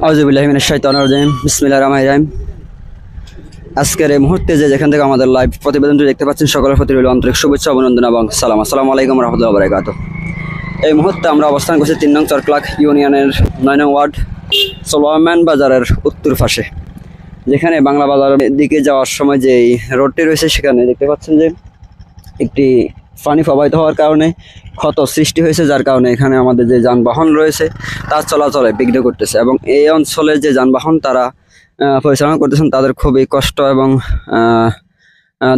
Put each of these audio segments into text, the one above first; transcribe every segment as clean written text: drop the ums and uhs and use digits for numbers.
আউযুবিল্লাহি মিনাশ শাইতানির রাজিম। বিসমিল্লাহির রহমানির রহিম। আজকের এই মুহূর্তে যেখান থেকে আমাদের লাইভ প্রতিবেদনটি দেখতে পাচ্ছেন, সকলের প্রতি রইল আন্তরিক শুভেচ্ছা, অভিনন্দন এবং সালাম। আসসালামু আলাইকুম রহমতুল্লাহি ওয়া বারাকাতুহু। এই মুহূর্তে আমরা অবস্থান করছি 3 নং চরক্লাক ইউনিয়নের 9 নং ওয়ার্ড সোলাইমান বাজারের উত্তর পাশে, যেখানে বাংলা বাজারের দিকে যাওয়ার সময় যে রোডটি রয়েছে সেখানে দেখতে পাচ্ছেন যে একটি পানি প্রবাহিত হওয়ার কারণে ক্ষত সৃষ্টি হয়েছে, যার কারণে এখানে আমাদের যে যানবাহন রয়েছে তার চলাচলে বিঘ্ন করতেছে এবং এই অঞ্চলে যে যানবাহন তারা পরিচালনা করতেছেন তাদের খুবই কষ্ট এবং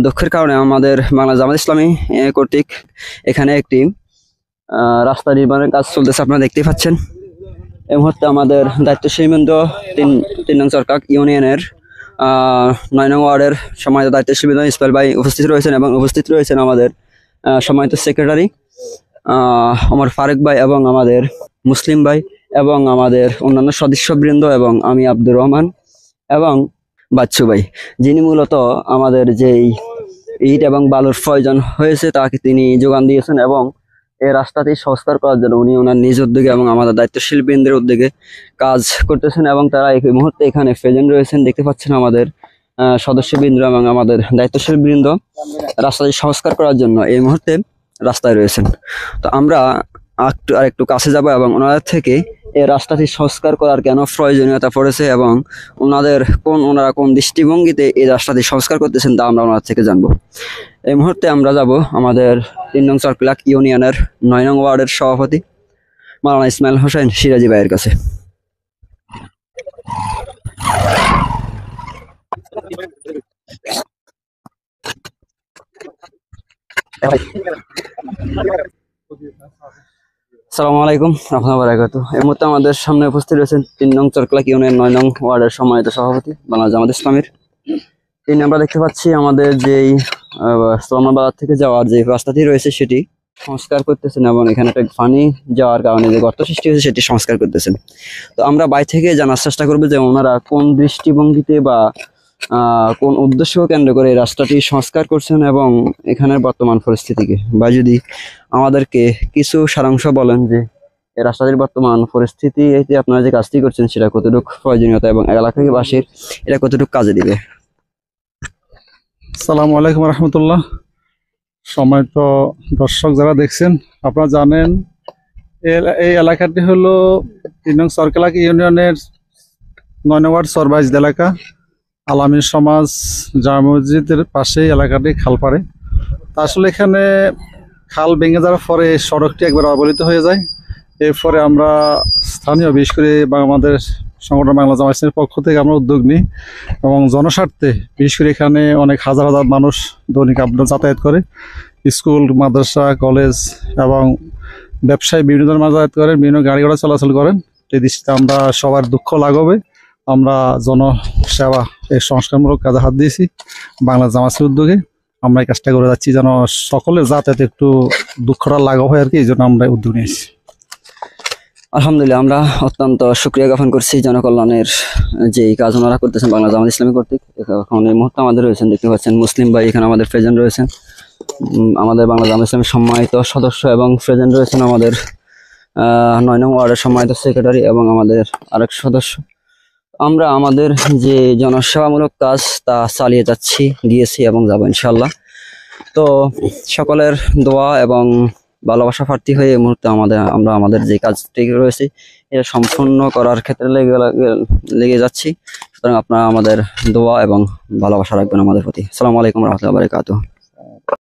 দুঃখের কারণে আমাদের বাংলা জামাত ইসলামী কর্তৃক এখানে একটি রাস্তা নির্মাণের কাজ চলতেছে, আপনারা দেখতেই পাচ্ছেন। এই মুহূর্তে আমাদের দায়িত্বশীল বৃন্দ 3 নং চরক্লাক ইউনিয়নের 9 নং ওয়ার্ডের সম্মানিত দায়িত্বশীল বৃন্দ ইসমাইল ভাই উপস্থিত রয়েছেন এবং উপস্থিত রয়েছেন আমাদের সম্মানিত সেক্রেটারি আমার ফারুক ভাই এবং আমাদের মুসলিম ভাই এবং আমাদের অন্যান্য সদস্যবৃন্দ এবং আমি আব্দুর রহমান এবং বাচ্চু ভাই, যিনি মূলত আমাদের যেই ইট এবং বালুর প্রয়োজন হয়েছে তাকে তিনি যোগান দিয়েছেন এবং এই রাস্তাটি সংস্কার করার জন্য উনি ওনার নিজ উদ্যোগে এবং আমাদের দায়িত্বশীল বৃন্দের উদ্যোগে কাজ করতেছেন এবং তারা এই মুহূর্তে এখানে প্রেজেন্ট রয়েছেন। দেখতে পাচ্ছেন আমাদের সদস্যবৃন্দ এবং আমাদের দায়িত্বশীল বৃন্দ রাস্তাটি সংস্কার করার জন্য এই মুহূর্তে রাস্তায় রয়েছেন। তো আমরা আরেকটু কাছে যাব এবং ওনাদের থেকে এই রাস্তাটি সংস্কার করার কেন প্রয়োজনীয়তা পড়েছে এবং ওনারা কোন দৃষ্টিভঙ্গিতে এই রাস্তাটি সংস্কার করতেছেন তা আমরা ওনার থেকে জানবো। এই মুহূর্তে আমরা যাব আমাদের 3 নং চরক্লাক ইউনিয়নের 9 নং ওয়ার্ডের সভাপতি মাওলানা ইসমাইল হোসেন সিরাজি ভাইয়ের কাছে। আসসালামু আলাইকুম রহমতুল্লাহি ওয়া বারাকাতুহু। এই মুহূর্তে আমাদের সামনে উপস্থিত রয়েছেন 3 নং চরক্লাক ইউনিয়ন 9 নং ওয়ার্ডের সম্মানিত সভাপতি বাংলা জামাত ইসলামীর। আমরা দেখতে পাচ্ছি আমাদের যেই সোলাইমান বাজার থেকে যাওয়ার যে রাস্তাটি রয়েছে সেটি সংস্কার করতেছেন এবং এখানে একটা পানি যাওয়ার কারণে যে গর্ত সৃষ্টি হয়েছে সেটি সংস্কার করতেছেন। তো আমরা বাইরে থেকে জানার চেষ্টা করবো যে ওনারা কোন দৃষ্টিভঙ্গিতে বা কোন উদ্দেশ্য কেন্দ্র করে এই রাস্তাটি সংস্কার করছেন এবং এখানের বর্তমান পরিস্থিতিকে, বা যদি আমাদেরকে কিছু সারাংশ বলেন যে এই রাস্তাটির বর্তমান পরিস্থিতি এতে আপনারা যে কাজটি করছেন সেটা কতটুকু প্রয়োজনীয়তা এবং এলাকাবাসীর এটা কতটুকু কাজে দিবে। আসসালামু আলাইকুম রহমতুল্লাহ। সম্মানিত দর্শক যারা দেখছেন, আপনারা জানেন এই এলাকাটি হলো 3 নং চরক্লাক ইউনিয়নের 9 নং ওয়ার্ড সরবাইজ এলাকা, আলামী সমাজ জামে মসজিদের পাশেই এলাকাটি খালপাড়ে। তা আসলে এখানে খাল ভেঙে যাওয়ার পরে সড়কটি একবার অবলিত হয়ে যায়। এরপরে আমরা স্থানীয় বিশেষ করে আমাদের সংগঠন বাংলা জামাত ইসলামীর পক্ষ থেকে আমরা উদ্যোগ নিই এবং জনস্বার্থে বিশেষ করে এখানে অনেক হাজার হাজার মানুষ দৈনিক আপনার যাতায়াত করে, স্কুল মাদ্রাসা কলেজ এবং ব্যবসায়ী বিভিন্ন ধরনের যাতায়াত করেন, বিভিন্ন গাড়ি ঘোড়া চলাচল করেন। এই দৃষ্টিতে আমরা সবার দুঃখ লাঘবে আমরা জনসেবা এই সংস্কারমূলক কাজে হাত দিয়েছি বাংলা জামাত ইসলামীর উদ্যোগে। আমরা এই কাজটা করে যাচ্ছি যেন সকলের যাতায়াত একটু দুঃখটা লাঘব হয় আর কি, এই জন্য আমরা উদ্যোগ নিয়েছি। আলহামদুলিল্লাহ, আমরা অত্যন্ত শুকরিয়া জ্ঞাপন করছি জনকল্যাণের যে কাজ ওনারা করতেছেন বাংলা জামাত ইসলামী কর্তৃক। এখন এই মুহূর্তে আমাদের রয়েছেন, দেখতে পাচ্ছেন মুসলিম ভাই এখানে আমাদের প্রেজেন্ট রয়েছেন, আমাদের বাংলা জামাত ইসলামীর সম্মানিত সদস্য এবং প্রেজেন্ট রয়েছেন আমাদের 9 নং ওয়ার্ডের সম্মানিত সেক্রেটারি এবং আমাদের আরেক সদস্য। আমরা আমাদের যে জনসেবামূলক কাজ তা চালিয়ে গিয়েছি এবং যাবো ইনশাল্লাহ। তো সকলের দোয়া এবং ভালোবাসা প্রার্থী হয়ে এই মুহূর্তে আমরা আমাদের যে কাজটি রয়েছে এটা সম্পূর্ণ করার ক্ষেত্রে লেগে যাচ্ছি। সুতরাং আপনারা আমাদের দোয়া এবং ভালোবাসা রাখবেন আমাদের প্রতি। আসসালামু আলাইকুম রহমতুল্লাহি ওয়া বারাকাতুহু।